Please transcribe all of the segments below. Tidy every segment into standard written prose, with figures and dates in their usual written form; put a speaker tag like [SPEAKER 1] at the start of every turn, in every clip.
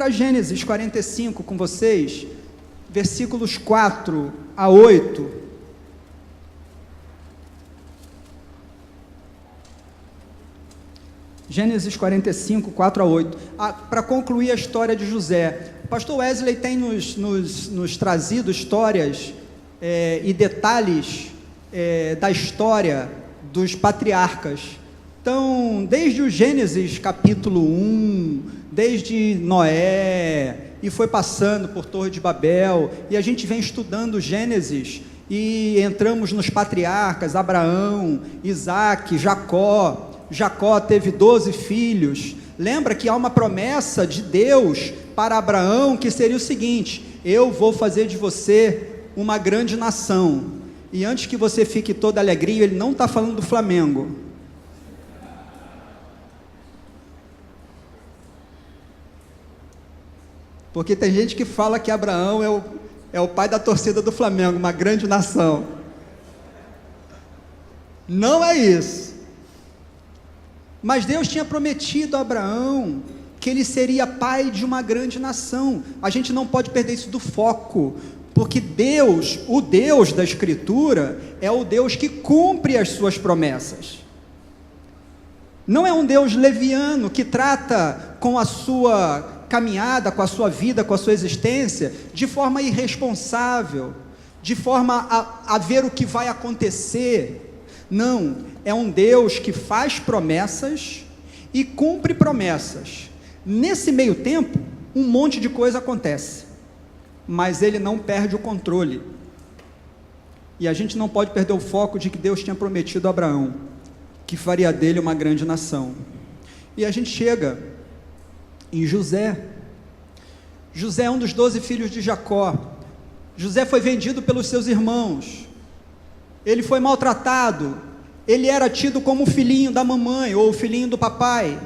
[SPEAKER 1] pegar Gênesis 45 com vocês, versículos 4 a 8. Gênesis 45, 4 a 8. Para concluir a história de José, o pastor Wesley tem nos trazido histórias e detalhes da história dos patriarcas. Então, desde o Gênesis capítulo 1, desde Noé, e foi passando por Torre de Babel, e a gente vem estudando Gênesis, e entramos nos patriarcas, Abraão, Isaac, Jacó. Jacó teve 12 filhos. Lembra que há uma promessa de Deus para Abraão, que seria o seguinte: eu vou fazer de você uma grande nação. E antes que você fique todo alegrinho, ele não está falando do Flamengo. Porque tem gente que fala que Abraão é o pai da torcida do Flamengo, uma grande nação. Não é isso. Mas Deus tinha prometido a Abraão que ele seria pai de uma grande nação. A gente não pode perder isso do foco, porque Deus, o Deus da Escritura, é o Deus que cumpre as suas promessas. Não é um Deus leviano que trata com a sua caminhada, com a sua vida, com a sua existência, de forma irresponsável, de forma a ver o que vai acontecer. Não, é um Deus que faz promessas e cumpre promessas. Nesse meio tempo, um monte de coisa acontece, mas ele não perde o controle. E a gente não pode perder o foco de que Deus tinha prometido a Abraão, que faria dele uma grande nação. E a gente chega em José. José é um dos 12 filhos de Jacó. José foi vendido pelos seus irmãos. Ele foi maltratado. Ele era tido como o filhinho da mamãe ou o filhinho do papai.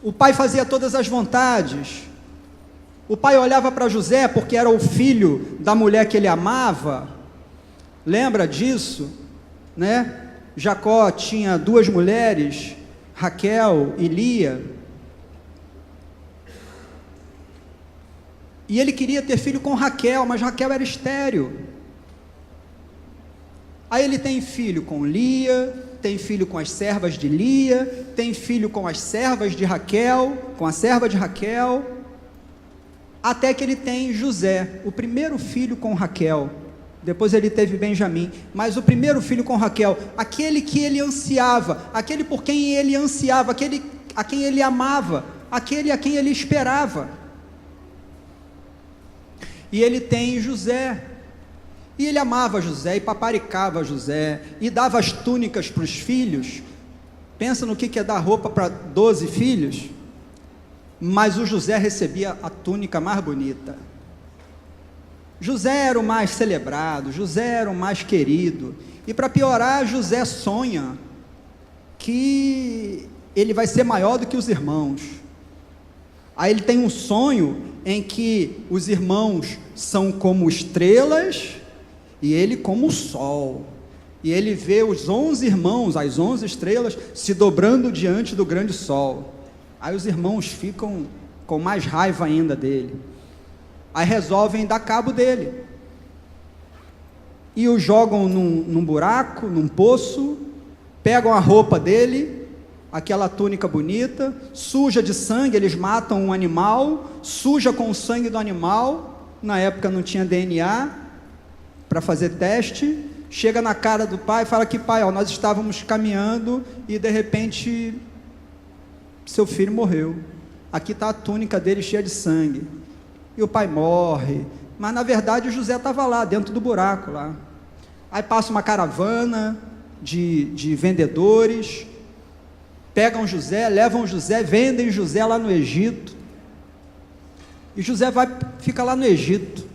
[SPEAKER 1] O pai fazia todas as vontades. O pai olhava para José porque era o filho da mulher que ele amava. Lembra disso, né? Jacó tinha 2 mulheres, Raquel e Lia. E ele queria ter filho com Raquel, mas Raquel era estéril. Aí ele tem filho com Lia, tem filho com as servas de Lia, tem filho com as servas de Raquel, com a serva de Raquel, até que ele tem José, o primeiro filho com Raquel. Depois ele teve Benjamim, mas o primeiro filho com Raquel, aquele que ele ansiava, aquele por quem ele ansiava, aquele a quem ele amava, aquele a quem ele esperava. E ele tem José, e ele amava José, e paparicava José, e dava as túnicas para os filhos. Pensa no que é dar roupa para 12 filhos, mas o José recebia a túnica mais bonita. José era o mais celebrado, José era o mais querido, e para piorar, José sonha que ele vai ser maior do que os irmãos. Aí ele tem um sonho em que os irmãos são como estrelas, e ele como o sol, e ele vê os 11 irmãos, as 11 estrelas, se dobrando diante do grande sol. Aí os irmãos ficam com mais raiva ainda dele, aí resolvem dar cabo dele, e o jogam num buraco, num poço, pegam a roupa dele, aquela túnica bonita, suja de sangue, eles matam um animal, suja com o sangue do animal, na época não tinha DNA, para fazer teste, chega na cara do pai e fala que pai, nós estávamos caminhando e de repente seu filho morreu, aqui está a túnica dele cheia de sangue, e o pai morre, mas na verdade o José estava lá, dentro do buraco lá. Aí passa uma caravana de vendedores, pegam José, levam José, vendem José lá no Egito, e José fica lá no Egito.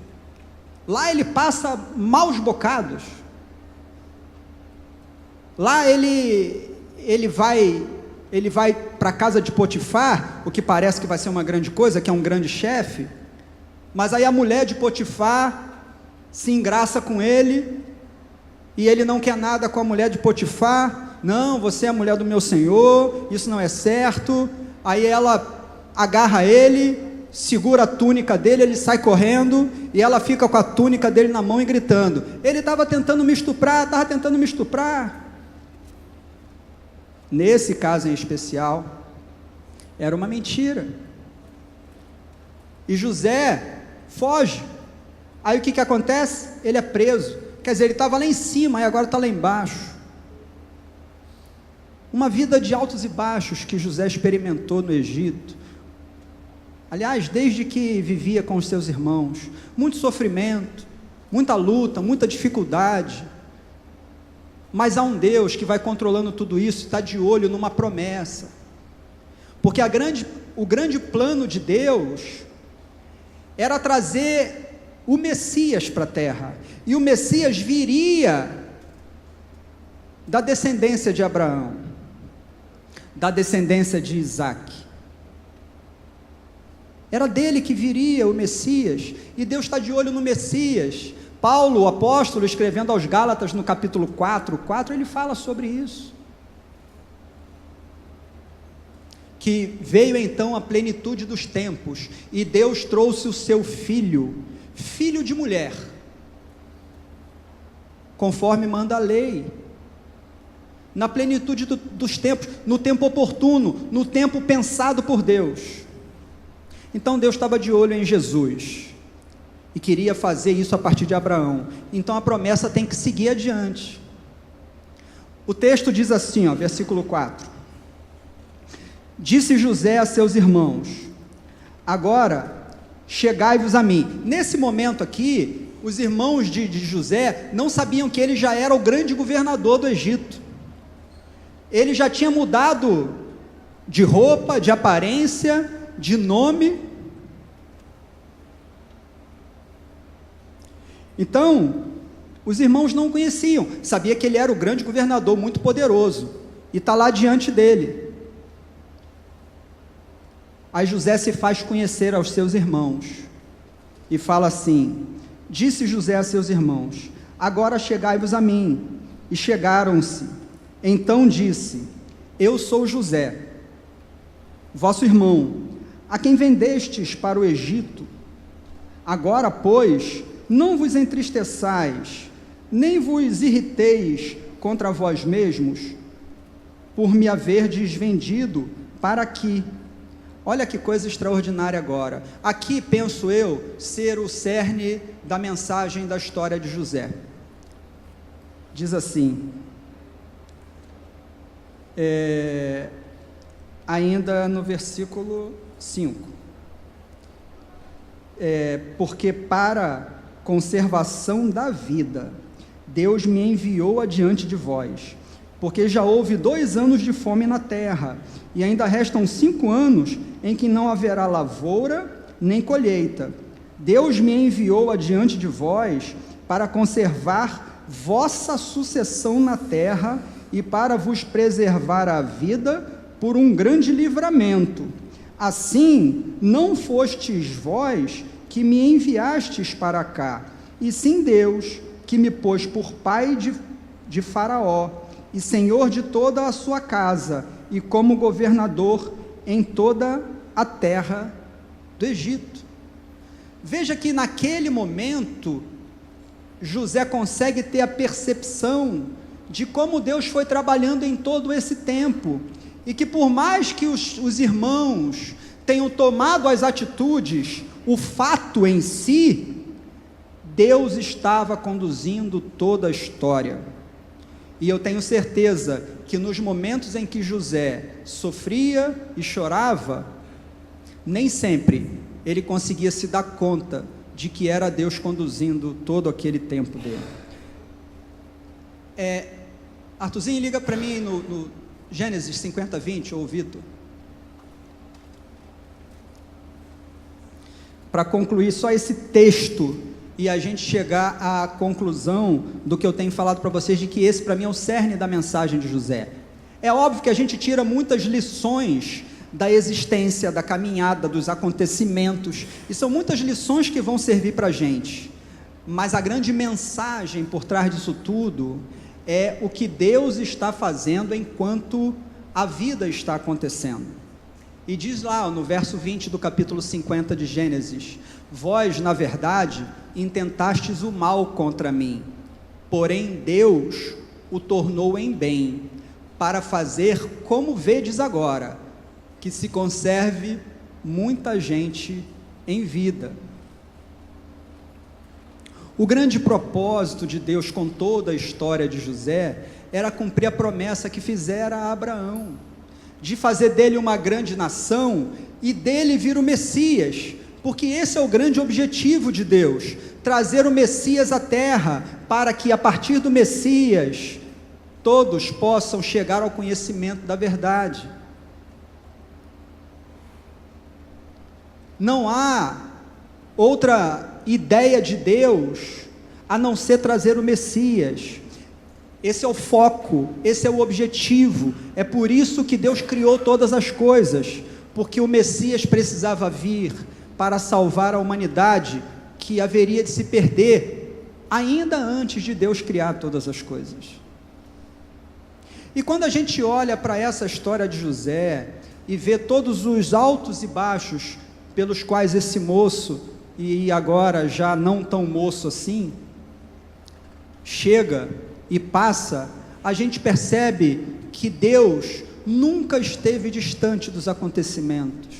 [SPEAKER 1] Lá ele passa maus bocados. Lá ele vai para a casa de Potifar, o que parece que vai ser uma grande coisa, que é um grande chefe, mas aí a mulher de Potifar se engraça com ele, e ele não quer nada com a mulher de Potifar. Não, você é a mulher do meu senhor, isso não é certo. Aí ela agarra ele, segura a túnica dele, ele sai correndo, e ela fica com a túnica dele na mão e gritando: ele estava tentando me estuprar, estava tentando me estuprar. Nesse caso em especial, era uma mentira, e José foge. Aí o que acontece? Ele é preso. Quer dizer, ele estava lá em cima e agora está lá embaixo. Uma vida de altos e baixos que José experimentou no Egito. Aliás, desde que vivia com os seus irmãos, muito sofrimento, muita luta, muita dificuldade. Mas há um Deus que vai controlando tudo isso, está de olho numa promessa. Porque o grande plano de Deus era trazer o Messias para a terra, e o Messias viria da descendência de Abraão, da descendência de Isaac. Era dele que viria o Messias, e Deus está de olho no Messias. Paulo, o apóstolo, escrevendo aos Gálatas no capítulo 4, ele fala sobre isso, que veio então a plenitude dos tempos, e Deus trouxe o seu filho de mulher, conforme manda a lei, na plenitude dos tempos, no tempo oportuno, no tempo pensado por Deus. Então Deus estava de olho em Jesus, e queria fazer isso a partir de Abraão. Então a promessa tem que seguir adiante. O texto diz assim, versículo 4: disse José a seus irmãos: agora chegai-vos a mim. Nesse momento aqui, os irmãos de José não sabiam que ele já era o grande governador do Egito. Ele já tinha mudado de roupa, de aparência, de nome. Então, os irmãos não o conheciam. Sabia que ele era o grande governador, muito poderoso, e está lá diante dele. Aí José se faz conhecer aos seus irmãos, e fala assim: disse José a seus irmãos: agora chegai-vos a mim. E chegaram-se. Então disse: eu sou José, vosso irmão, a quem vendestes para o Egito. Agora, pois, não vos entristeçais, nem vos irriteis contra vós mesmos, por me haverdes vendido para aqui. Olha que coisa extraordinária agora. Aqui, penso eu, ser o cerne da mensagem da história de José. Diz assim, ainda no versículo 5, porque para conservação da vida, Deus me enviou adiante de vós, porque já houve 2 anos de fome na terra, e ainda restam 5 anos em que não haverá lavoura nem colheita. Deus me enviou adiante de vós para conservar vossa sucessão na terra e para vos preservar a vida por um grande livramento. Assim, não fostes vós que me enviastes para cá, e sim Deus, que me pôs por pai de Faraó, e senhor de toda a sua casa, e como governador em toda a terra do Egito. Veja que naquele momento, José consegue ter a percepção de como Deus foi trabalhando em todo esse tempo, e que por mais que os irmãos tenham tomado as atitudes, o fato em si, Deus estava conduzindo toda a história. E eu tenho certeza que nos momentos em que José sofria e chorava, nem sempre ele conseguia se dar conta de que era Deus conduzindo todo aquele tempo dele. Arthurzinho, liga para mim no Gênesis 50:20, ou Vitor. Para concluir só esse texto, e a gente chegar à conclusão do que eu tenho falado para vocês, de que esse para mim é o cerne da mensagem de José. É óbvio que a gente tira muitas lições da existência, da caminhada, dos acontecimentos, e são muitas lições que vão servir para a gente, mas a grande mensagem por trás disso tudo é o que Deus está fazendo enquanto a vida está acontecendo. E diz lá no verso 20 do capítulo 50 de Gênesis: vós, na verdade, intentastes o mal contra mim, porém Deus o tornou em bem, para fazer como vedes agora, que se conserve muita gente em vida. O grande propósito de Deus com toda a história de José era cumprir a promessa que fizera a Abraão, de fazer dele uma grande nação e dele vir o Messias, porque esse é o grande objetivo de Deus, trazer o Messias à terra, para que a partir do Messias todos possam chegar ao conhecimento da verdade. Não há outra ideia de Deus a não ser trazer o Messias. Esse é o foco, esse é o objetivo. É por isso que Deus criou todas as coisas, porque o Messias precisava vir para salvar a humanidade, que haveria de se perder ainda antes de Deus criar todas as coisas. E quando a gente olha para essa história de José e vê todos os altos e baixos pelos quais esse moço, e agora já não tão moço assim, chega e passa, a gente percebe que Deus nunca esteve distante dos acontecimentos,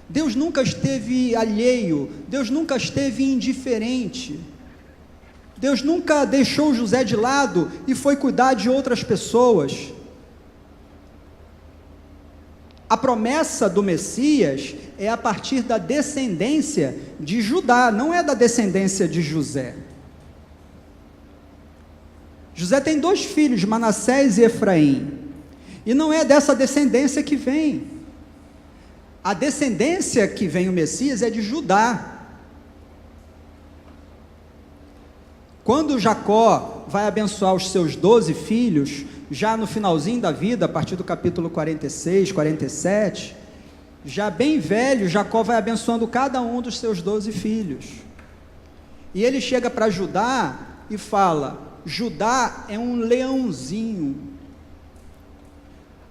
[SPEAKER 1] Deus nunca esteve alheio, Deus nunca esteve indiferente, Deus nunca deixou José de lado e foi cuidar de outras pessoas. A promessa do Messias é a partir da descendência de Judá, não é da descendência de José. José tem 2 filhos, Manassés e Efraim, e não é dessa descendência que vem. A descendência que vem o Messias é de Judá. Quando Jacó vai abençoar os seus 12 filhos, já no finalzinho da vida, a partir do capítulo 46, 47, já bem velho, Jacó vai abençoando cada um dos seus 12 filhos, e ele chega para Judá e fala: Judá é um leãozinho.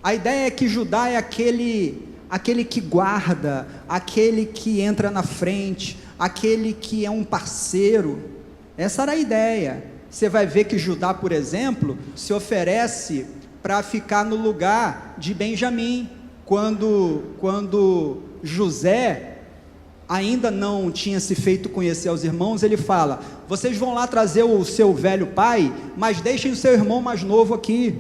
[SPEAKER 1] A ideia é que Judá é aquele que guarda, aquele que entra na frente, aquele que é um parceiro. Essa era a ideia. Você vai ver que Judá, por exemplo, se oferece para ficar no lugar de Benjamim, quando José ainda não tinha se feito conhecer aos irmãos, ele fala: vocês vão lá trazer o seu velho pai, mas deixem o seu irmão mais novo aqui.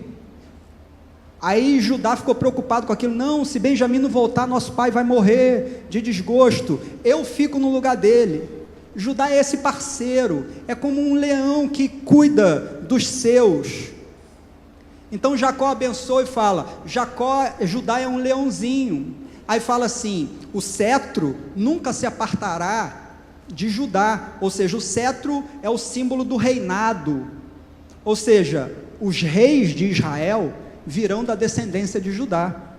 [SPEAKER 1] Aí Judá ficou preocupado com aquilo: não, se Benjamim não voltar, nosso pai vai morrer de desgosto, eu fico no lugar dele. Judá é esse parceiro, é como um leão que cuida dos seus. Então Jacó abençoa e fala: Judá é um leãozinho. Aí fala assim: o cetro nunca se apartará de Judá, ou seja, o cetro é o símbolo do reinado, ou seja, os reis de Israel virão da descendência de Judá.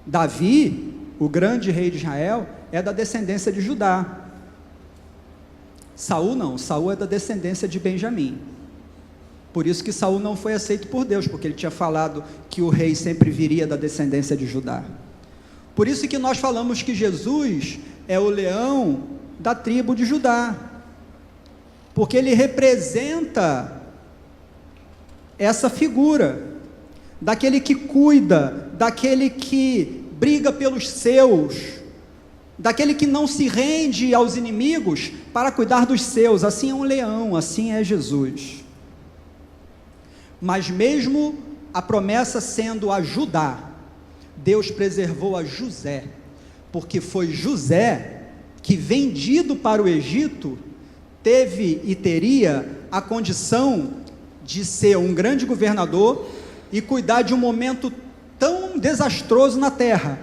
[SPEAKER 1] Davi, o grande rei de Israel, é da descendência de Judá. Saul não, Saul é da descendência de Benjamim. Por isso que Saul não foi aceito por Deus, porque ele tinha falado que o rei sempre viria da descendência de Judá. Por isso que nós falamos que Jesus é o leão da tribo de Judá, porque ele representa essa figura, daquele que cuida, daquele que briga pelos seus, daquele que não se rende aos inimigos para cuidar dos seus. Assim é um leão, assim é Jesus. Mas mesmo a promessa sendo a Judá, Deus preservou a José, porque foi José que, vendido para o Egito, teve e teria a condição de ser um grande governador e cuidar de um momento tão desastroso na terra,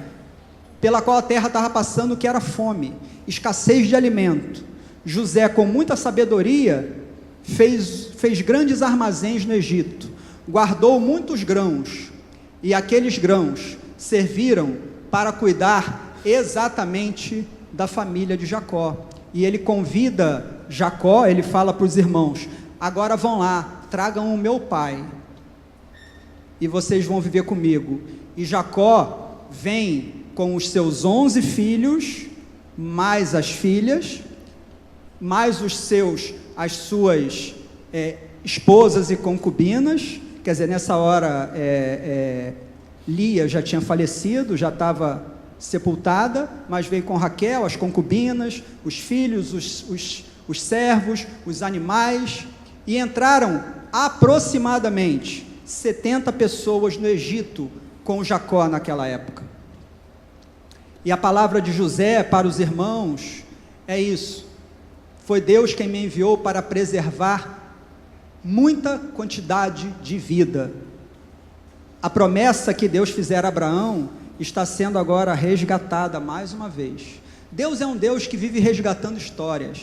[SPEAKER 1] pela qual a terra estava passando, que era fome, escassez de alimento. José, com muita sabedoria, fez grandes armazéns no Egito, guardou muitos grãos, e aqueles grãos serviram para cuidar exatamente da família de Jacó. E ele convida Jacó, ele fala para os irmãos: agora vão lá, tragam o meu pai, e vocês vão viver comigo. E Jacó vem com os seus 11 filhos, mais as filhas, mais as suas esposas e concubinas. Quer dizer, nessa hora Lia já tinha falecido, já estava sepultada, mas veio com Raquel, as concubinas, os filhos, os servos, os animais, e entraram aproximadamente 70 pessoas no Egito com Jacó naquela época. E a palavra de José para os irmãos é isso: foi Deus quem me enviou para preservar muita quantidade de vida. A promessa que Deus fizera a Abraão está sendo agora resgatada mais uma vez. Deus é um Deus que vive resgatando histórias.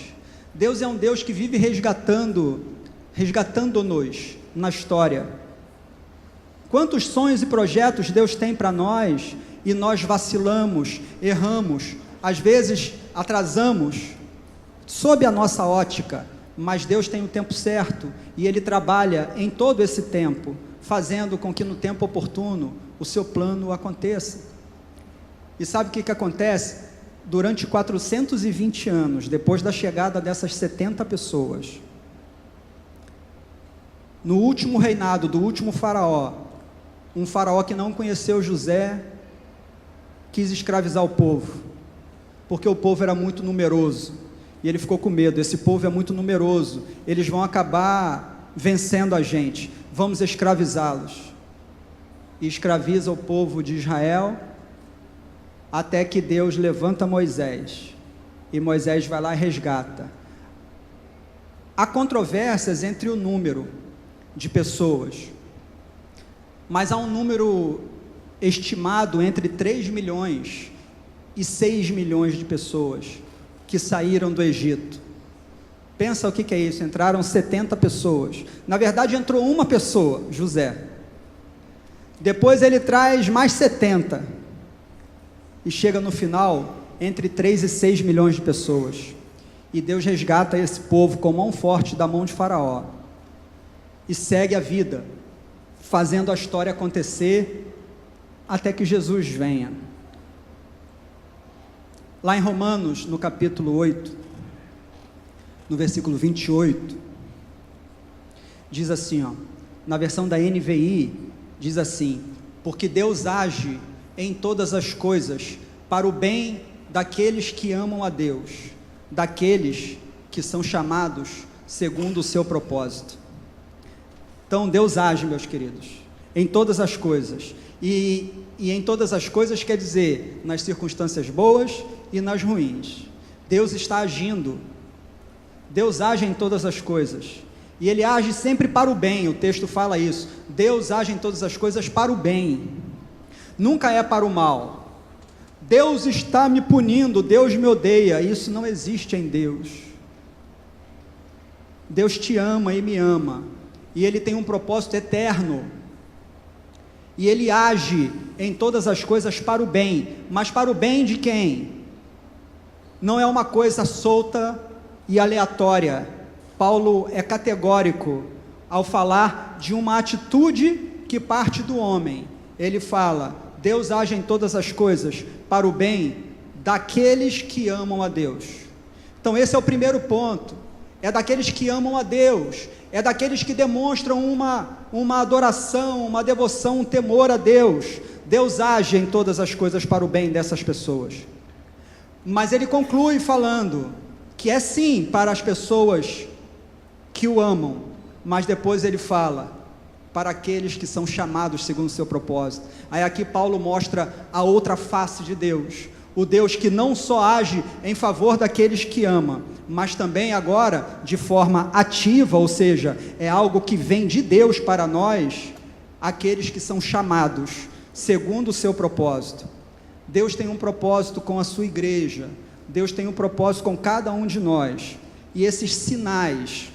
[SPEAKER 1] Deus é um Deus que vive resgatando-nos na história. Quantos sonhos e projetos Deus tem para nós, e nós vacilamos, erramos, às vezes atrasamos, sob a nossa ótica, mas Deus tem o tempo certo, e Ele trabalha em todo esse tempo, fazendo com que no tempo oportuno o seu plano aconteça. E sabe o que acontece? Durante 420 anos, depois da chegada dessas 70 pessoas, no último reinado do último faraó, um faraó que não conheceu José, quis escravizar o povo, porque o povo era muito numeroso, e ele ficou com medo: esse povo é muito numeroso, eles vão acabar vencendo a gente, vamos escravizá-los. E escraviza o povo de Israel, até que Deus levanta Moisés, e Moisés vai lá e resgata. Há controvérsias entre o número de pessoas, mas há um número estimado entre 3 milhões e 6 milhões de pessoas que saíram do Egito. Pensa o que é isso: entraram 70 pessoas, na verdade entrou uma pessoa, José, depois ele traz mais 70, e chega no final entre 3 e 6 milhões de pessoas, e Deus resgata esse povo com mão forte da mão de Faraó, e segue a vida, fazendo a história acontecer, até que Jesus venha. Lá em Romanos, no capítulo 8, no versículo 28, diz assim, na versão da NVI, diz assim: porque Deus age em todas as coisas para o bem daqueles que amam a Deus, daqueles que são chamados segundo o seu propósito. Então Deus age, meus queridos, em todas as coisas, e em todas as coisas quer dizer, nas circunstâncias boas e nas ruins, Deus está agindo. Deus age em todas as coisas, e Ele age sempre para o bem. O texto fala isso: Deus age em todas as coisas para o bem, nunca é para o mal. Deus está me punindo, Deus me odeia, isso não existe em Deus. Deus te ama e me ama, e Ele tem um propósito eterno, e Ele age em todas as coisas para o bem. Mas para o bem de quem? Não é uma coisa solta e aleatória. Paulo é categórico ao falar de uma atitude que parte do homem. Ele fala: Deus age em todas as coisas para o bem daqueles que amam a Deus. Então esse é o primeiro ponto, é daqueles que amam a Deus, é daqueles que demonstram uma adoração, uma devoção, um temor a Deus. Deus age em todas as coisas para o bem dessas pessoas. Mas ele conclui falando que é sim para as pessoas que o amam, mas depois ele fala: para aqueles que são chamados segundo o seu propósito. Aí aqui Paulo mostra a outra face de Deus, o Deus que não só age em favor daqueles que ama, mas também agora de forma ativa, ou seja, é algo que vem de Deus para nós, aqueles que são chamados segundo o seu propósito. Deus tem um propósito com a sua igreja, Deus tem um propósito com cada um de nós, e esses sinais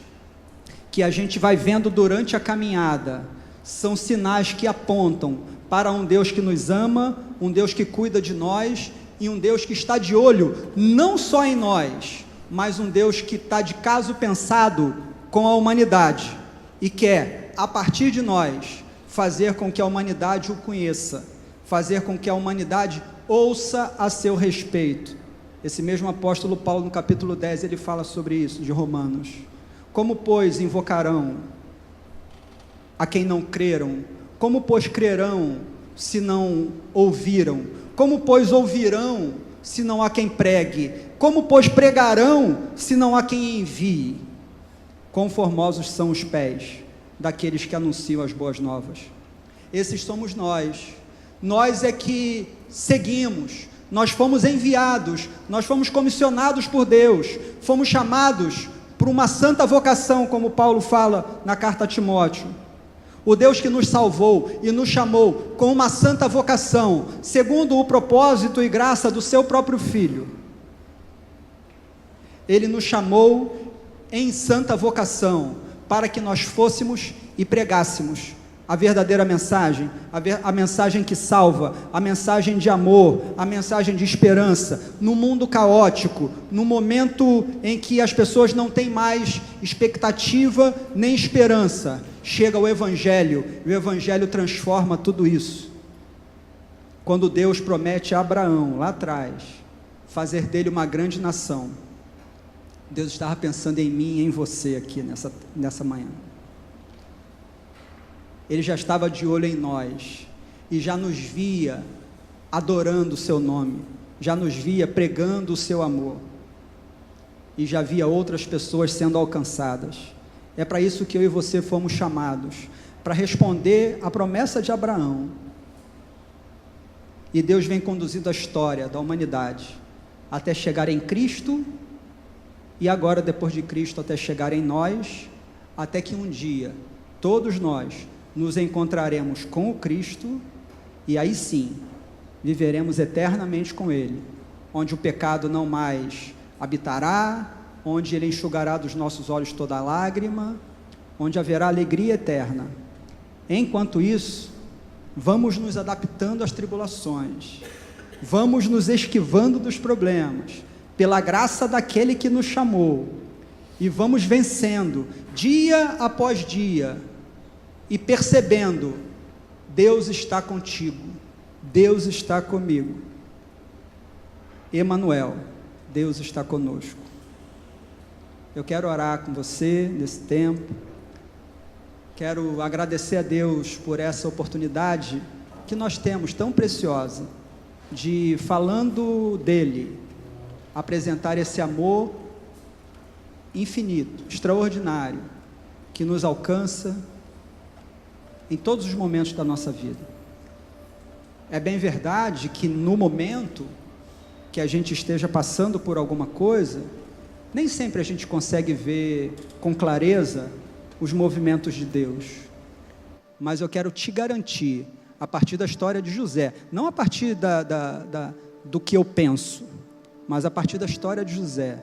[SPEAKER 1] que a gente vai vendo durante a caminhada, são sinais que apontam para um Deus que nos ama, um Deus que cuida de nós, e um Deus que está de olho, não só em nós, mas um Deus que está de caso pensado com a humanidade, e quer, a partir de nós, fazer com que a humanidade o conheça, fazer com que a humanidade ouça a seu respeito. Esse mesmo apóstolo Paulo, no capítulo 10, ele fala sobre isso, de Romanos. Como, pois, invocarão a quem não creram? Como, pois, crerão se não ouviram? Como, pois, ouvirão se não há quem pregue? Como, pois, pregarão se não há quem envie? Quão formosos são os pés daqueles que anunciam as boas novas. Esses somos nós. Nós é que seguimos, nós fomos enviados, nós fomos comissionados por Deus, fomos chamados por uma santa vocação, como Paulo fala na carta a Timóteo. O Deus que nos salvou e nos chamou com uma santa vocação, segundo o propósito e graça do seu próprio Filho. Ele nos chamou em santa vocação, para que nós fôssemos e pregássemos a verdadeira mensagem, a mensagem que salva, a mensagem de amor, a mensagem de esperança, no mundo caótico, no momento em que as pessoas não têm mais expectativa nem esperança, chega o Evangelho, e o Evangelho transforma tudo isso. Quando Deus promete a Abraão, lá atrás, fazer dele uma grande nação, Deus estava pensando em mim e em você aqui nessa manhã. Ele já estava de olho em nós, e já nos via adorando o seu nome, já nos via pregando o seu amor, e já via outras pessoas sendo alcançadas. É para isso que eu e você fomos chamados, para responder à promessa de Abraão. E Deus vem conduzindo a história da humanidade, até chegar em Cristo, e agora depois de Cristo até chegar em nós, até que um dia, todos nós, nos encontraremos com o Cristo, e aí sim, viveremos eternamente com Ele, onde o pecado não mais habitará, onde Ele enxugará dos nossos olhos toda lágrima, onde haverá alegria eterna. Enquanto isso, vamos nos adaptando às tribulações, vamos nos esquivando dos problemas, pela graça daquele que nos chamou, e vamos vencendo, dia após dia, e percebendo, Deus está contigo, Deus está comigo, Emanuel, Deus está conosco. Eu quero orar com você nesse tempo, quero agradecer a Deus por essa oportunidade que nós temos tão preciosa, de falando dele, apresentar esse amor infinito, extraordinário, que nos alcança em todos os momentos da nossa vida. É bem verdade que no momento que a gente esteja passando por alguma coisa, nem sempre a gente consegue ver com clareza os movimentos de Deus, mas eu quero te garantir, a partir da história de José, não a partir do que eu penso, mas a partir da história de José,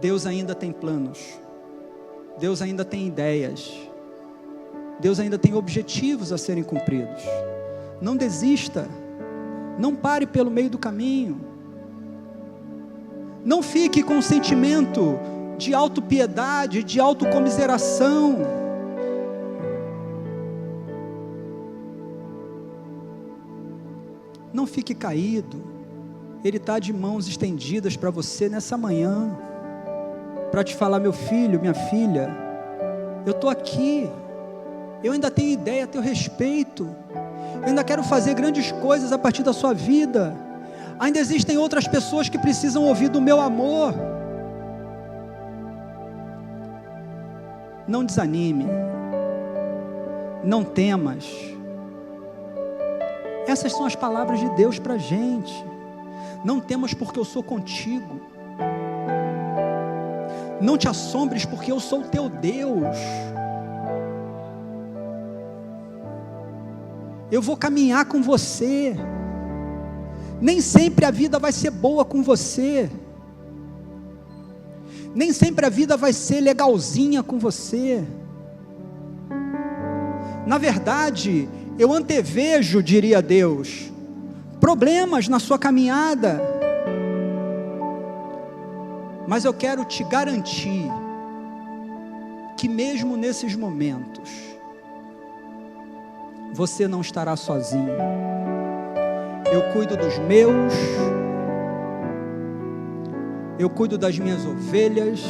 [SPEAKER 1] Deus ainda tem planos, Deus ainda tem ideias, Deus ainda tem objetivos a serem cumpridos. Não desista, não pare pelo meio do caminho, não fique com um sentimento de autopiedade, de autocomiseração. Não fique caído. Ele está de mãos estendidas para você nessa manhã, para te falar: meu filho, minha filha, eu estou aqui, eu ainda tenho ideia a teu respeito, eu ainda quero fazer grandes coisas a partir da sua vida, ainda existem outras pessoas que precisam ouvir do meu amor. Não desanime, não temas. Essas são as palavras de Deus para a gente. Não temas, porque eu sou contigo. Não te assombres, porque eu sou o teu Deus. Eu vou caminhar com você. Nem sempre a vida vai ser boa com você. Nem sempre a vida vai ser legalzinha com você. Na verdade, eu antevejo, diria Deus, problemas na sua caminhada. Mas eu quero te garantir que mesmo nesses momentos, você não estará sozinho. Eu cuido dos meus, eu cuido das minhas ovelhas,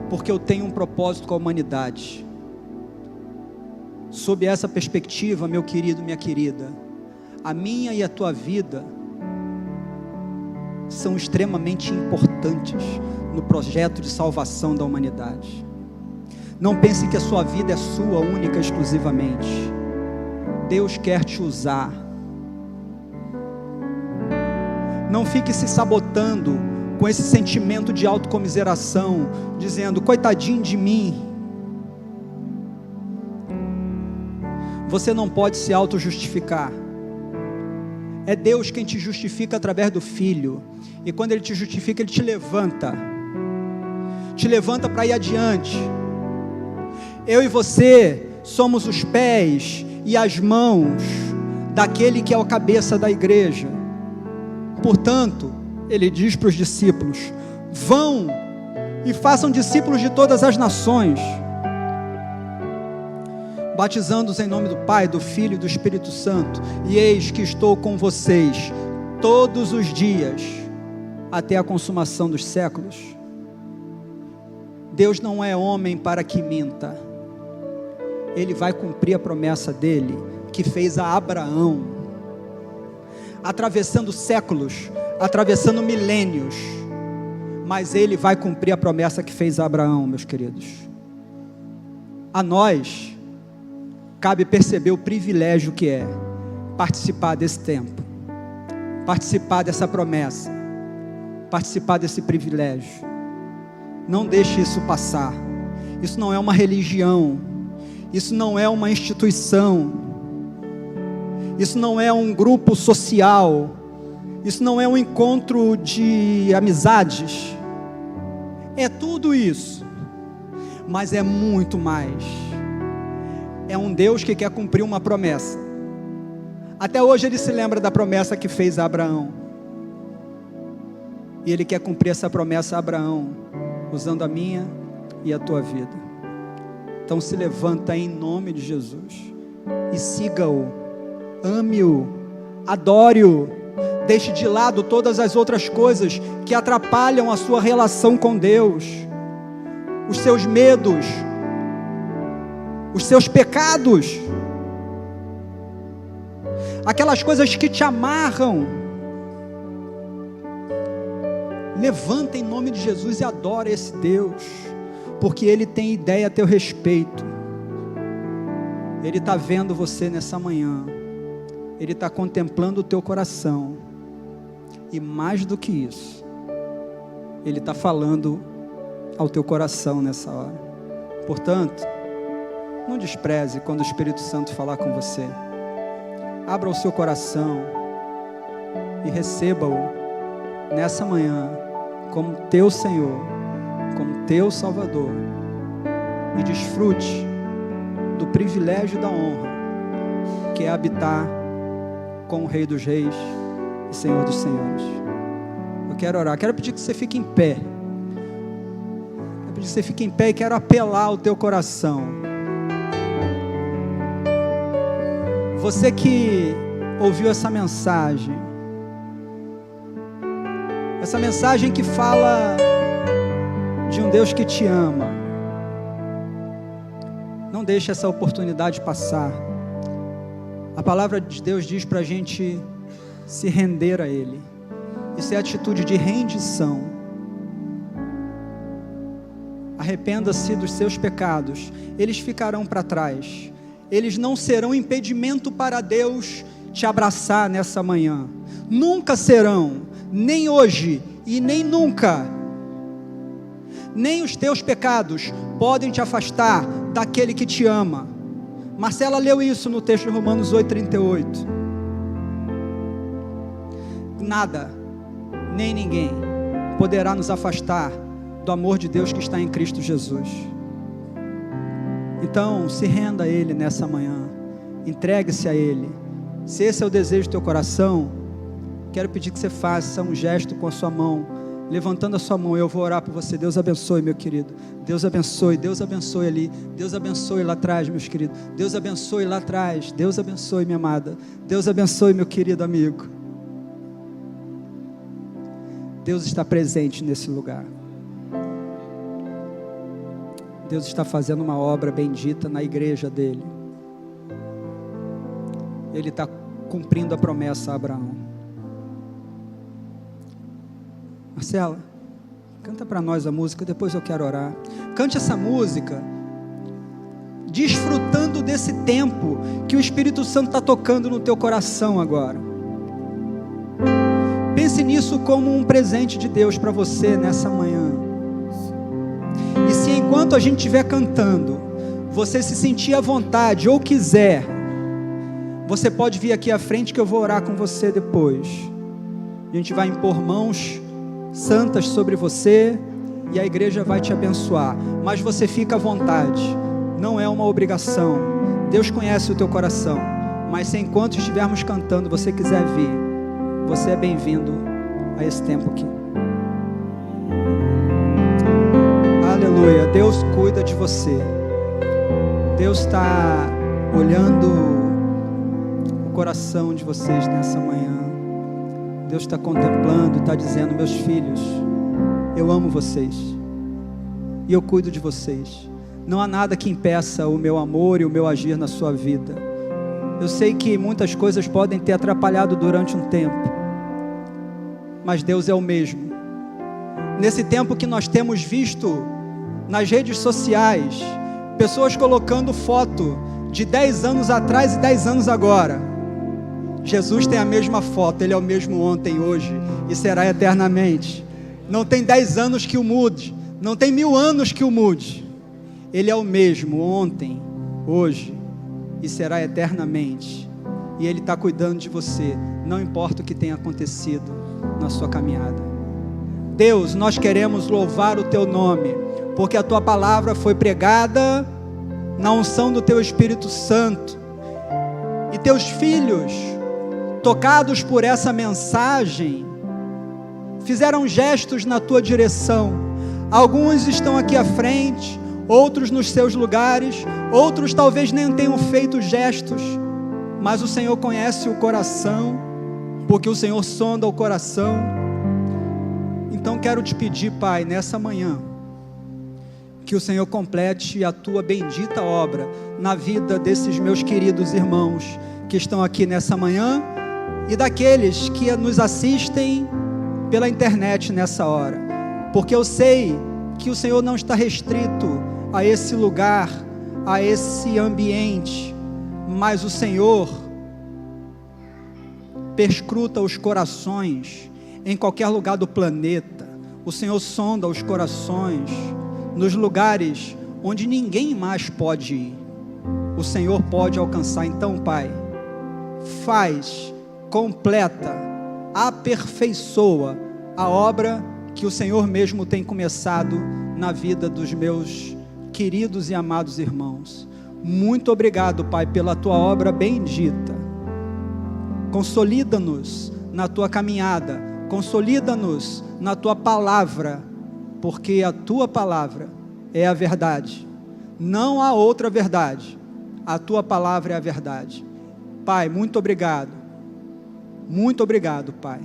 [SPEAKER 1] porque eu tenho um propósito com a humanidade. Sob essa perspectiva, meu querido, minha querida, a minha e a tua vida são extremamente importantes no projeto de salvação da humanidade. Não pense que a sua vida é sua única e exclusivamente. Deus quer te usar. Não fique se sabotando com esse sentimento de autocomiseração, dizendo, coitadinho de mim. Você não pode se auto-justificar. É Deus quem te justifica através do Filho. E quando Ele te justifica, Ele te levanta. Te levanta para ir adiante. Eu e você somos os pés e as mãos daquele que é o cabeça da igreja. Portanto, Ele diz para os discípulos, vão e façam discípulos de todas as nações, batizando-os em nome do Pai, do Filho e do Espírito Santo, e eis que estou com vocês todos os dias, até a consumação dos séculos. Deus não é homem para que minta. Ele vai cumprir a promessa dele, que fez a Abraão, atravessando séculos, atravessando milênios, mas Ele vai cumprir a promessa que fez a Abraão, meus queridos. A nós cabe perceber o privilégio que é participar desse tempo, participar dessa promessa, participar desse privilégio. Não deixe isso passar. Isso não é uma religião, isso não é uma instituição, isso não é um grupo social, isso não é um encontro de amizades. É tudo isso, mas é muito mais. É um Deus que quer cumprir uma promessa. Até hoje Ele se lembra da promessa que fez a Abraão, e Ele quer cumprir essa promessa a Abraão, usando a minha e a tua vida. Então se levanta em nome de Jesus e siga-o, ame-o, adore-o, deixe de lado todas as outras coisas que atrapalham a sua relação com Deus, os seus medos, os seus pecados, aquelas coisas que te amarram. Levanta em nome de Jesus e adora esse Deus, porque Ele tem ideia a teu respeito. Ele está vendo você nessa manhã, Ele está contemplando o teu coração, e mais do que isso, Ele está falando ao teu coração nessa hora. Portanto, não despreze quando o Espírito Santo falar com você. Abra o seu coração e receba-o nessa manhã como teu Senhor, como teu Salvador, e desfrute do privilégio da honra que é habitar com o Rei dos Reis e Senhor dos Senhores. Eu quero orar, quero pedir que você fique em pé, quero pedir que você fique em pé e quero apelar ao teu coração. Você que ouviu essa mensagem que fala de um Deus que te ama, não deixe essa oportunidade passar. A palavra de Deus diz para a gente se render a Ele. Isso é atitude de rendição. Arrependa-se dos seus pecados, eles ficarão para trás, eles não serão impedimento para Deus te abraçar nessa manhã, nunca serão, nem hoje e nem nunca. Nem os teus pecados podem te afastar daquele que te ama. Marcela leu isso no texto de Romanos 8:38. Nada, nem ninguém poderá nos afastar do amor de Deus que está em Cristo Jesus. Então, se renda a Ele nessa manhã, entregue-se a Ele. Se esse é o desejo do teu coração, quero pedir que você faça um gesto com a sua mão levantando a sua mão, eu vou orar por você. Deus abençoe, meu querido. Deus abençoe ali. Deus abençoe lá atrás, meus queridos. Deus abençoe lá atrás. Deus abençoe, minha amada. Deus abençoe, meu querido amigo. Deus está presente nesse lugar. Deus está fazendo uma obra bendita na igreja dele. Ele está cumprindo a promessa a Abraão. Marcela, canta para nós a música, depois eu quero orar. Cante essa música, desfrutando desse tempo que o Espírito Santo está tocando no teu coração agora. Pense nisso como um presente de Deus para você nessa manhã. E se enquanto a gente estiver cantando, você se sentir à vontade ou quiser, você pode vir aqui à frente que eu vou orar com você depois. A gente vai impor mãos santas sobre você e a igreja vai te abençoar, mas você fica à vontade, não é uma obrigação. Deus conhece o teu coração, mas se enquanto estivermos cantando você quiser vir, você é bem-vindo a esse tempo aqui. Aleluia. Deus cuida de você. Deus está olhando o coração de vocês nessa manhã. Deus está contemplando e está dizendo: meus filhos, eu amo vocês e eu cuido de vocês. Não há nada que impeça o meu amor e o meu agir na sua vida. Eu sei que muitas coisas podem ter atrapalhado durante um tempo, mas Deus é o mesmo. Nesse tempo que nós temos visto nas redes sociais, pessoas colocando foto de 10 anos atrás e 10 anos agora. Jesus tem a mesma foto, Ele é o mesmo ontem, hoje e será eternamente. Não tem 10 anos que o mude, não tem 1000 anos que o mude. Ele é o mesmo ontem, hoje e será eternamente. E Ele está cuidando de você, não importa o que tenha acontecido na sua caminhada. Deus, nós queremos louvar o Teu nome, porque a Tua palavra foi pregada na unção do Teu Espírito Santo, e Teus filhos, tocados por essa mensagem, fizeram gestos na Tua direção. Alguns estão aqui à frente, outros nos seus lugares, outros talvez nem tenham feito gestos, mas o Senhor conhece o coração, porque o Senhor sonda o coração. Então quero te pedir, Pai, nessa manhã, que o Senhor complete a Tua bendita obra na vida desses meus queridos irmãos que estão aqui nessa manhã e daqueles que nos assistem pela internet nessa hora, porque eu sei que o Senhor não está restrito a esse lugar, a esse ambiente, mas o Senhor perscruta os corações em qualquer lugar do planeta. O Senhor sonda os corações nos lugares onde ninguém mais pode ir. O Senhor pode alcançar. Então, Pai, faz, completa, aperfeiçoa a obra que o Senhor mesmo tem começado na vida dos meus queridos e amados irmãos. Muito obrigado, Pai, pela Tua obra bendita. Consolida-nos na Tua caminhada, consolida-nos na Tua palavra, porque a Tua palavra é a verdade, não há outra verdade, a Tua palavra é a verdade. Pai, muito obrigado, Pai,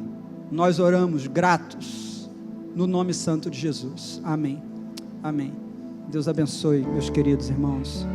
[SPEAKER 1] nós oramos gratos, no nome santo de Jesus, amém, amém. Deus abençoe, meus queridos irmãos.